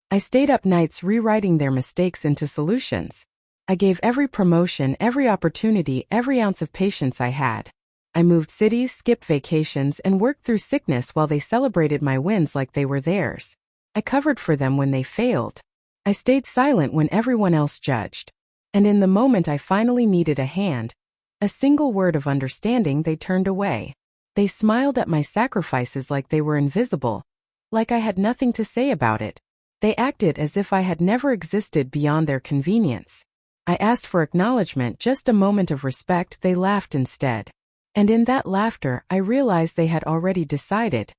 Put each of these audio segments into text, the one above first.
I stayed up nights rewriting their mistakes into solutions. I gave every promotion, every opportunity, every ounce of patience I had. I moved cities, skipped vacations, and worked through sickness while they celebrated my wins like they were theirs. I covered for them when they failed. I stayed silent when everyone else judged. And in the moment I finally needed a hand, a single word of understanding, they turned away. They smiled at my sacrifices like they were invisible, like I had nothing to say about it. They acted as if I had never existed beyond their convenience. I asked for acknowledgement, just a moment of respect. They laughed instead. And in that laughter, I realized they had already decided.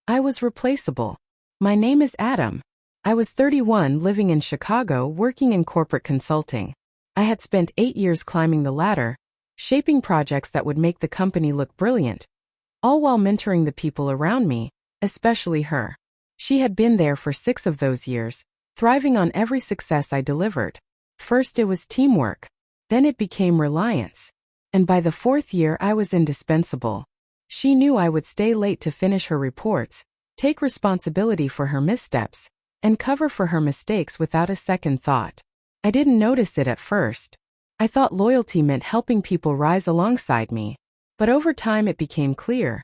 I was replaceable. My name is Adam. I was 31, living in Chicago, working in corporate consulting. I had spent 8 years climbing the ladder, shaping projects that would make the company look brilliant, all while mentoring the people around me, especially her. She had been there for 6 of those years, thriving on every success I delivered. First it was teamwork, then it became reliance. And by the 4th year I was indispensable. She knew I would stay late to finish her reports, take responsibility for her missteps, and cover for her mistakes without a second thought. I didn't notice it at first. I thought loyalty meant helping people rise alongside me. But over time it became clear.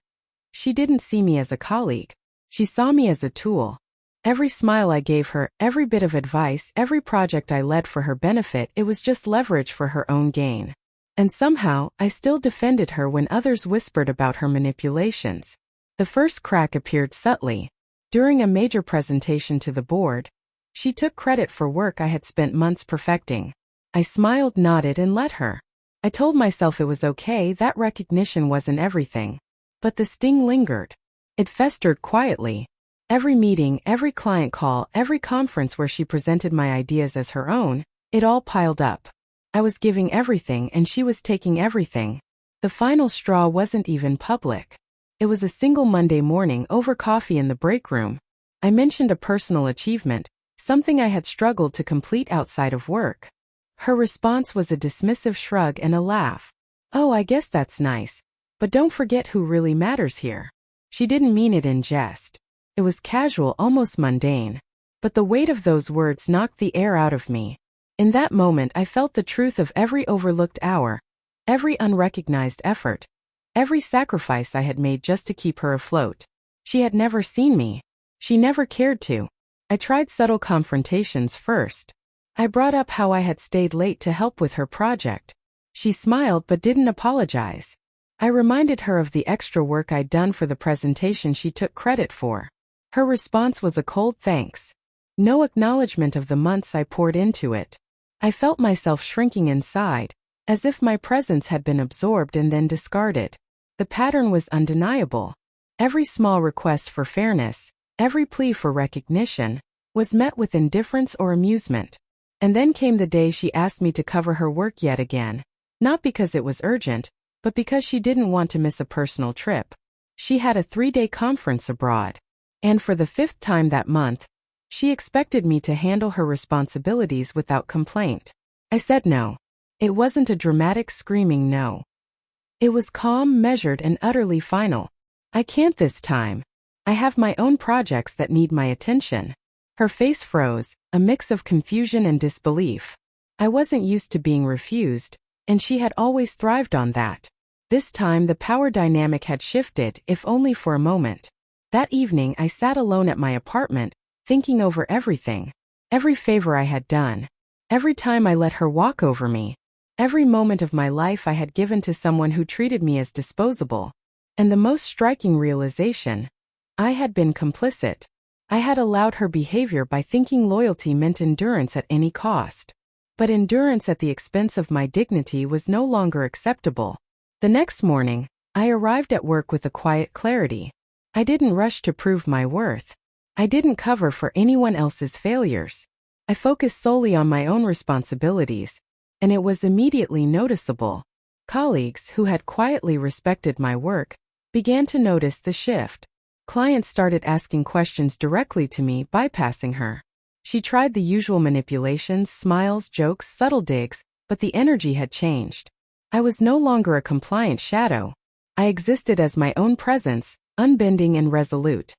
She didn't see me as a colleague. She saw me as a tool. Every smile I gave her, every bit of advice, every project I led for her benefit, it was just leverage for her own gain. And somehow, I still defended her when others whispered about her manipulations. The first crack appeared subtly. During a major presentation to the board, she took credit for work I had spent months perfecting. I smiled, nodded, and let her. I told myself it was okay, that recognition wasn't everything. But the sting lingered. It festered quietly. Every meeting, every client call, every conference where she presented my ideas as her own, it all piled up. I was giving everything and she was taking everything. The final straw wasn't even public. It was a single Monday morning over coffee in the break room. I mentioned a personal achievement, something I had struggled to complete outside of work. Her response was a dismissive shrug and a laugh. "Oh, I guess that's nice. But don't forget who really matters here." She didn't mean it in jest. It was casual, almost mundane. But the weight of those words knocked the air out of me. In that moment I felt the truth of every overlooked hour, every unrecognized effort, every sacrifice I had made just to keep her afloat. She had never seen me. She never cared to. I tried subtle confrontations first. I brought up how I had stayed late to help with her project. She smiled but didn't apologize. I reminded her of the extra work I'd done for the presentation she took credit for. Her response was a cold thanks. No acknowledgement of the months I poured into it. I felt myself shrinking inside, as if my presence had been absorbed and then discarded. The pattern was undeniable. Every small request for fairness, every plea for recognition, was met with indifference or amusement. And then came the day she asked me to cover her work yet again, not because it was urgent, but because she didn't want to miss a personal trip. She had a 3-day conference abroad. And for the 5th time that month, she expected me to handle her responsibilities without complaint. I said no. It wasn't a dramatic screaming no. It was calm, measured, and utterly final. "I can't this time. I have my own projects that need my attention." Her face froze, a mix of confusion and disbelief. I wasn't used to being refused, and she had always thrived on that. This time the power dynamic had shifted, if only for a moment. That evening I sat alone at my apartment, thinking over everything. Every favor I had done. Every time I let her walk over me. Every moment of my life I had given to someone who treated me as disposable. And the most striking realization, I had been complicit. I had allowed her behavior by thinking loyalty meant endurance at any cost. But endurance at the expense of my dignity was no longer acceptable. The next morning, I arrived at work with a quiet clarity. I didn't rush to prove my worth. I didn't cover for anyone else's failures. I focused solely on my own responsibilities, and it was immediately noticeable. Colleagues who had quietly respected my work began to notice the shift. Clients started asking questions directly to me, bypassing her. She tried the usual manipulations, smiles, jokes, subtle digs, but the energy had changed. I was no longer a compliant shadow. I existed as my own presence, unbending and resolute.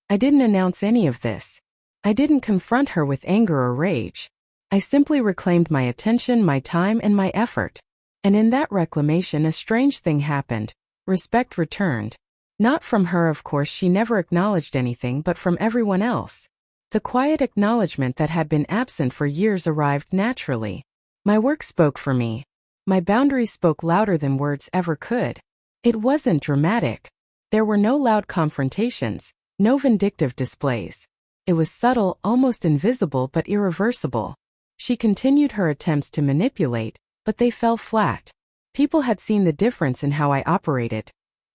I didn't announce any of this. I didn't confront her with anger or rage. I simply reclaimed my attention, my time, and my effort. And in that reclamation, a strange thing happened. Respect returned. Not from her, of course, she never acknowledged anything, but from everyone else. The quiet acknowledgement that had been absent for years arrived naturally. My work spoke for me. My boundaries spoke louder than words ever could. It wasn't dramatic. There were no loud confrontations, no vindictive displays. It was subtle, almost invisible, but irreversible. She continued her attempts to manipulate, but they fell flat. People had seen the difference in how I operated.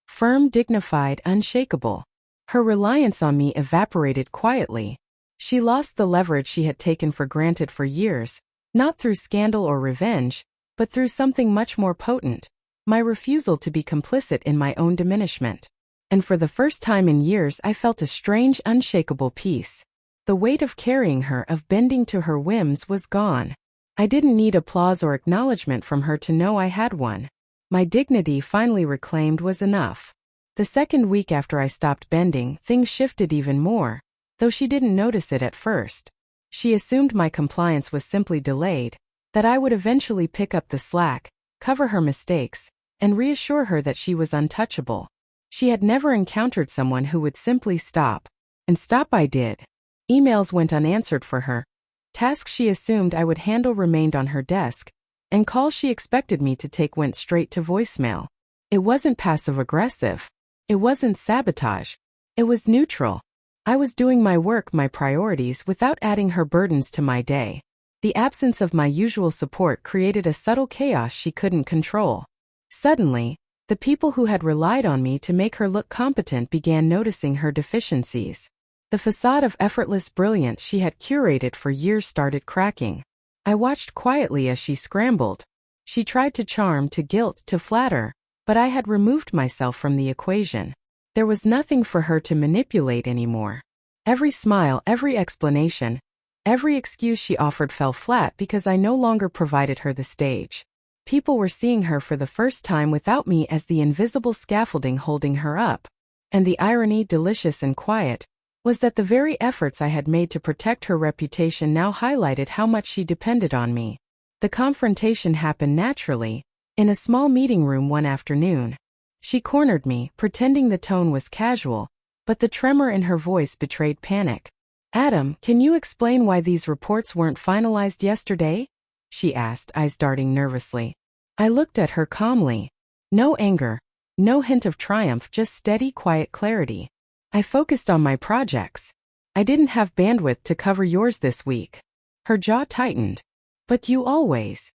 Firm, dignified, unshakable. Her reliance on me evaporated quietly. She lost the leverage she had taken for granted for years, not through scandal or revenge, but through something much more potent, my refusal to be complicit in my own diminishment. And for the first time in years I felt a strange, unshakable peace. The weight of carrying her, of bending to her whims, was gone. I didn't need applause or acknowledgement from her to know I had one. My dignity, finally reclaimed, was enough. The second week after I stopped bending, things shifted even more, though she didn't notice it at first. She assumed my compliance was simply delayed, that I would eventually pick up the slack, cover her mistakes, and reassure her that she was untouchable. She had never encountered someone who would simply stop. And stop I did. Emails went unanswered for her. Tasks she assumed I would handle remained on her desk, and calls she expected me to take went straight to voicemail. It wasn't passive-aggressive. It wasn't sabotage. It was neutral. I was doing my work, my priorities, without adding her burdens to my day. The absence of my usual support created a subtle chaos she couldn't control. Suddenly, the people who had relied on me to make her look competent began noticing her deficiencies. The facade of effortless brilliance she had curated for years started cracking. I watched quietly as she scrambled. She tried to charm, to guilt, to flatter, but I had removed myself from the equation. There was nothing for her to manipulate anymore. Every smile, every explanation, every excuse she offered fell flat because I no longer provided her the stage. People were seeing her for the first time without me as the invisible scaffolding holding her up. And the irony, delicious and quiet, was that the very efforts I had made to protect her reputation now highlighted how much she depended on me. The confrontation happened naturally, in a small meeting room one afternoon. She cornered me, pretending the tone was casual, but the tremor in her voice betrayed panic. "Adam, can you explain why these reports weren't finalized yesterday?" she asked, eyes darting nervously. I looked at her calmly. No anger, no hint of triumph, just steady, quiet clarity. I focused on my projects. I didn't have bandwidth to cover yours this week. Her jaw tightened. "But you always.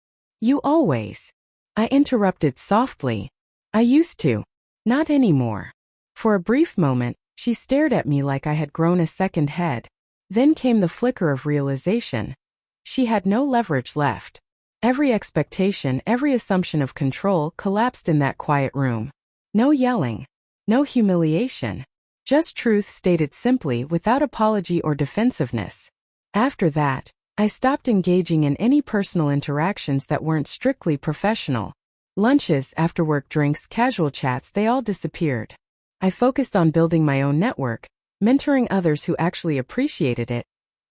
I interrupted softly. "I used to. Not anymore." For a brief moment, she stared at me like I had grown a second head. Then came the flicker of realization. She had no leverage left. Every expectation, every assumption of control collapsed in that quiet room. No yelling. No humiliation. Just truth stated simply, without apology or defensiveness. After that, I stopped engaging in any personal interactions that weren't strictly professional. Lunches, after-work drinks, casual chats, they all disappeared. I focused on building my own network, mentoring others who actually appreciated it,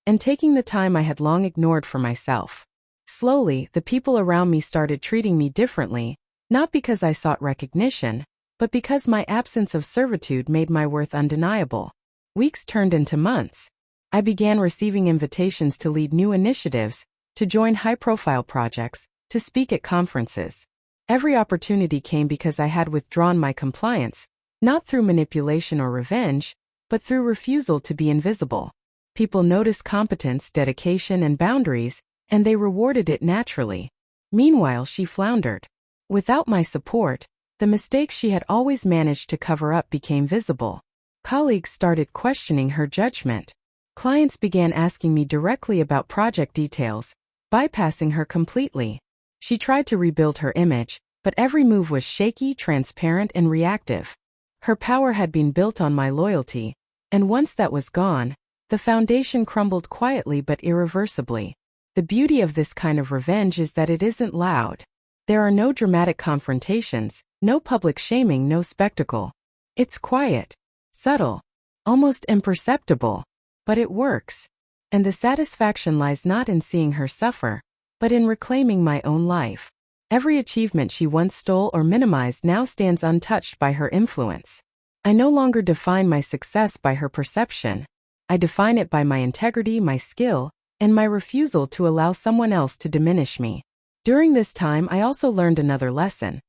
and taking the time I had long ignored for myself. Slowly, the people around me started treating me differently, not because I sought recognition, but because my absence of servitude made my worth undeniable. Weeks turned into months. I began receiving invitations to lead new initiatives, to join high-profile projects, to speak at conferences. Every opportunity came because I had withdrawn my compliance, not through manipulation or revenge, but through refusal to be invisible. People noticed competence, dedication, and boundaries, and they rewarded it naturally. Meanwhile, she floundered. Without my support, the mistakes she had always managed to cover up became visible. Colleagues started questioning her judgment. Clients began asking me directly about project details, bypassing her completely. She tried to rebuild her image, but every move was shaky, transparent, and reactive. Her power had been built on my loyalty, and once that was gone, the foundation crumbled quietly but irreversibly. The beauty of this kind of revenge is that it isn't loud. There are no dramatic confrontations, no public shaming, no spectacle. It's quiet, subtle, almost imperceptible, but it works. And the satisfaction lies not in seeing her suffer, but in reclaiming my own life. Every achievement she once stole or minimized now stands untouched by her influence. I no longer define my success by her perception. I define it by my integrity, my skill, and my refusal to allow someone else to diminish me. During this time, I also learned another lesson.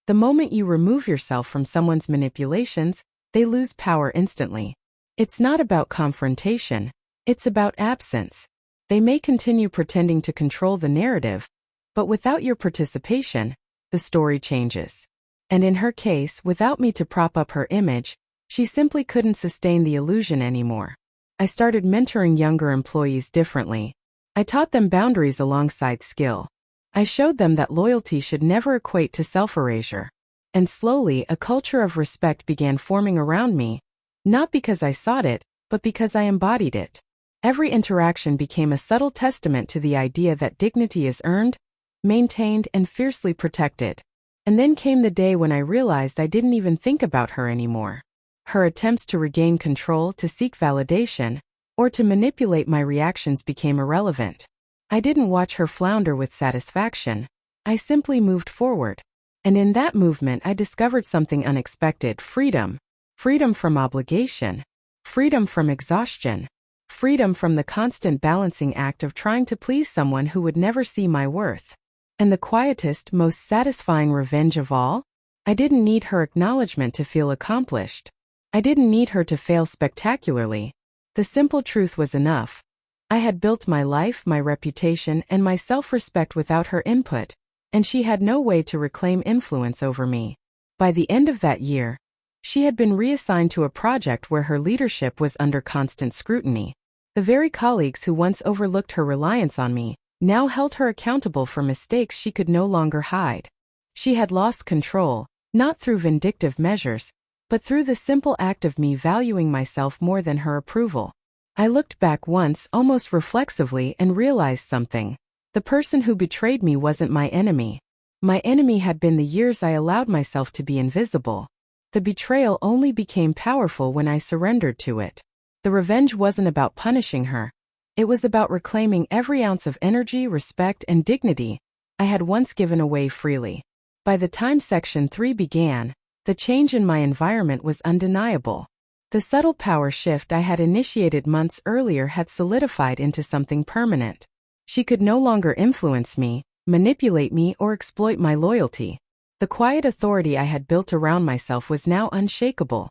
The moment you remove yourself from someone's manipulations, they lose power instantly. It's not about confrontation, it's about absence. They may continue pretending to control the narrative, but without your participation, the story changes. And in her case, without me to prop up her image, she simply couldn't sustain the illusion anymore. I started mentoring younger employees differently. I taught them boundaries alongside skill. I showed them that loyalty should never equate to self-erasure. And slowly, a culture of respect began forming around me, not because I sought it, but because I embodied it. Every interaction became a subtle testament to the idea that dignity is earned, maintained, and fiercely protected. And then came the day when I realized I didn't even think about her anymore. Her attempts to regain control, to seek validation, or to manipulate my reactions became irrelevant. I didn't watch her flounder with satisfaction. I simply moved forward. And in that movement I discovered something unexpected: freedom. Freedom from obligation. Freedom from exhaustion. Freedom from the constant balancing act of trying to please someone who would never see my worth. And the quietest, most satisfying revenge of all? I didn't need her acknowledgement to feel accomplished. I didn't need her to fail spectacularly. The simple truth was enough. I had built my life, my reputation, and my self-respect without her input, and she had no way to reclaim influence over me. By the end of that year, she had been reassigned to a project where her leadership was under constant scrutiny. The very colleagues who once overlooked her reliance on me now held her accountable for mistakes she could no longer hide. She had lost control, not through vindictive measures, but through the simple act of me valuing myself more than her approval. I looked back once, almost reflexively, and realized something. The person who betrayed me wasn't my enemy. My enemy had been the years I allowed myself to be invisible. The betrayal only became powerful when I surrendered to it. The revenge wasn't about punishing her. It was about reclaiming every ounce of energy, respect, and dignity I had once given away freely. By the time Section 3 began, the change in my environment was undeniable. The subtle power shift I had initiated months earlier had solidified into something permanent. She could no longer influence me, manipulate me, or exploit my loyalty. The quiet authority I had built around myself was now unshakable.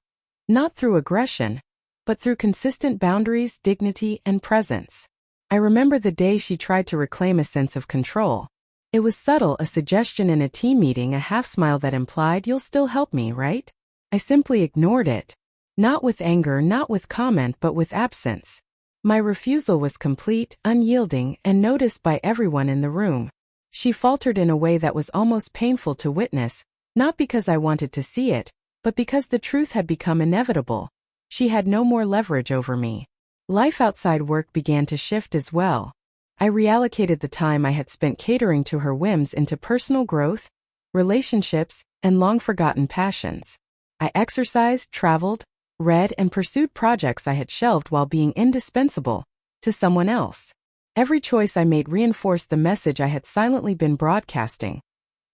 Not through aggression, but through consistent boundaries, dignity, and presence. I remember the day she tried to reclaim a sense of control. It was subtle, a suggestion in a team meeting, a half-smile that implied, "You'll still help me, right?" I simply ignored it. Not with anger, not with comment, but with absence. My refusal was complete, unyielding, and noticed by everyone in the room. She faltered in a way that was almost painful to witness, not because I wanted to see it, but because the truth had become inevitable. She had no more leverage over me. Life outside work began to shift as well. I reallocated the time I had spent catering to her whims into personal growth, relationships, and long-forgotten passions. I exercised, traveled, read, and pursued projects I had shelved while being indispensable to someone else. Every choice I made reinforced the message I had silently been broadcasting.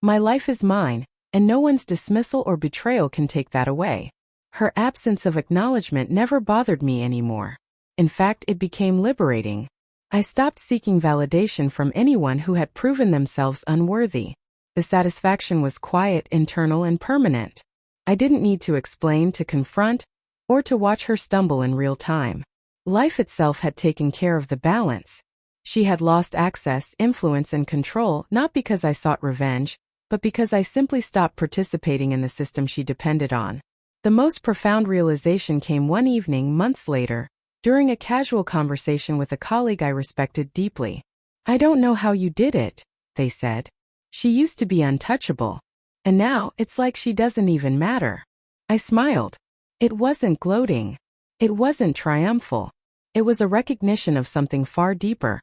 My life is mine, and no one's dismissal or betrayal can take that away. Her absence of acknowledgement never bothered me anymore. In fact, it became liberating. I stopped seeking validation from anyone who had proven themselves unworthy. The satisfaction was quiet, internal, and permanent. I didn't need to explain, to confront, or to watch her stumble in real time. Life itself had taken care of the balance. She had lost access, influence, and control, not because I sought revenge, but because I simply stopped participating in the system she depended on. The most profound realization came one evening, months later, during a casual conversation with a colleague I respected deeply. "I don't know how you did it," they said. "She used to be untouchable. And now, it's like she doesn't even matter." I smiled. It wasn't gloating. It wasn't triumphal. It was a recognition of something far deeper.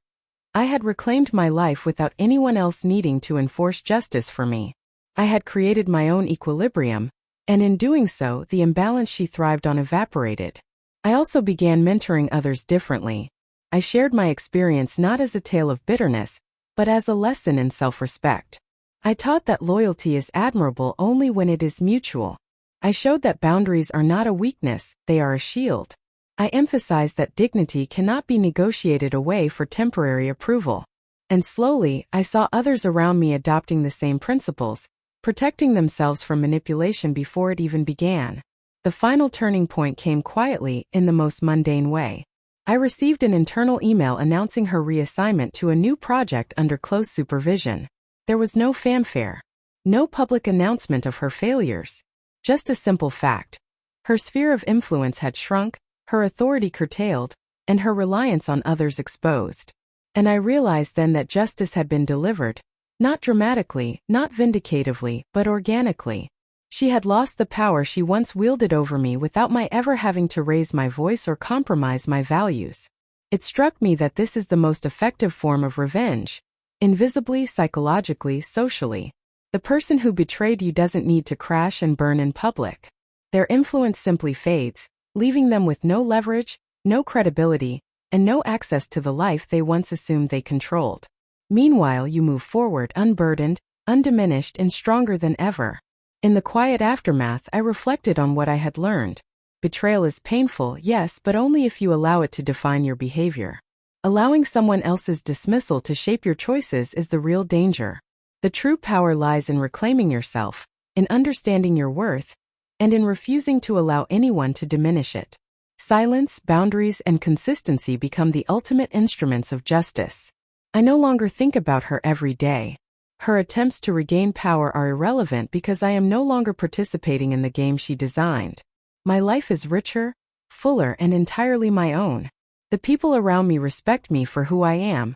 I had reclaimed my life without anyone else needing to enforce justice for me. I had created my own equilibrium, and in doing so, the imbalance she thrived on evaporated. I also began mentoring others differently. I shared my experience not as a tale of bitterness, but as a lesson in self-respect. I taught that loyalty is admirable only when it is mutual. I showed that boundaries are not a weakness, they are a shield. I emphasized that dignity cannot be negotiated away for temporary approval. And slowly, I saw others around me adopting the same principles, protecting themselves from manipulation before it even began. The final turning point came quietly, in the most mundane way. I received an internal email announcing her reassignment to a new project under close supervision. There was no fanfare. No public announcement of her failures. Just a simple fact. Her sphere of influence had shrunk, her authority curtailed, and her reliance on others exposed. And I realized then that justice had been delivered, not dramatically, not vindicatively, but organically. She had lost the power she once wielded over me without my ever having to raise my voice or compromise my values. It struck me that this is the most effective form of revenge. Invisibly, psychologically, socially. The person who betrayed you doesn't need to crash and burn in public. Their influence simply fades, leaving them with no leverage, no credibility, and no access to the life they once assumed they controlled. Meanwhile, you move forward unburdened, undiminished, and stronger than ever. In the quiet aftermath, I reflected on what I had learned. Betrayal is painful, yes, but only if you allow it to define your behavior. Allowing someone else's dismissal to shape your choices is the real danger. The true power lies in reclaiming yourself, in understanding your worth, and in refusing to allow anyone to diminish it. Silence, boundaries, and consistency become the ultimate instruments of justice. I no longer think about her every day. Her attempts to regain power are irrelevant because I am no longer participating in the game she designed. My life is richer, fuller, and entirely my own. The people around me respect me for who I am,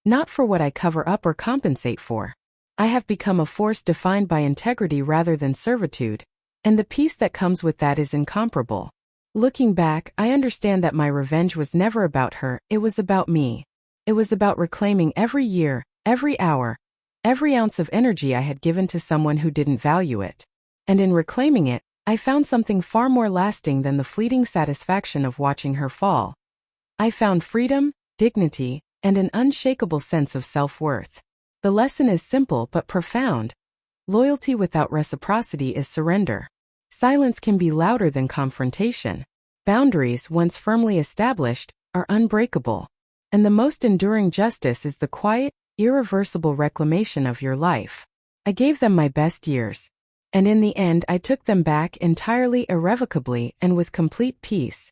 not for what I cover up or compensate for. I have become a force defined by integrity rather than servitude, and the peace that comes with that is incomparable. Looking back, I understand that my revenge was never about her, it was about me. It was about reclaiming every year, every hour, every ounce of energy I had given to someone who didn't value it. And in reclaiming it, I found something far more lasting than the fleeting satisfaction of watching her fall. I found freedom, dignity, and an unshakable sense of self-worth. The lesson is simple but profound. Loyalty without reciprocity is surrender. Silence can be louder than confrontation. Boundaries, once firmly established, are unbreakable. And the most enduring justice is the quiet, irreversible reclamation of your life. I gave them my best years. And in the end, I took them back entirely, irrevocably, and with complete peace.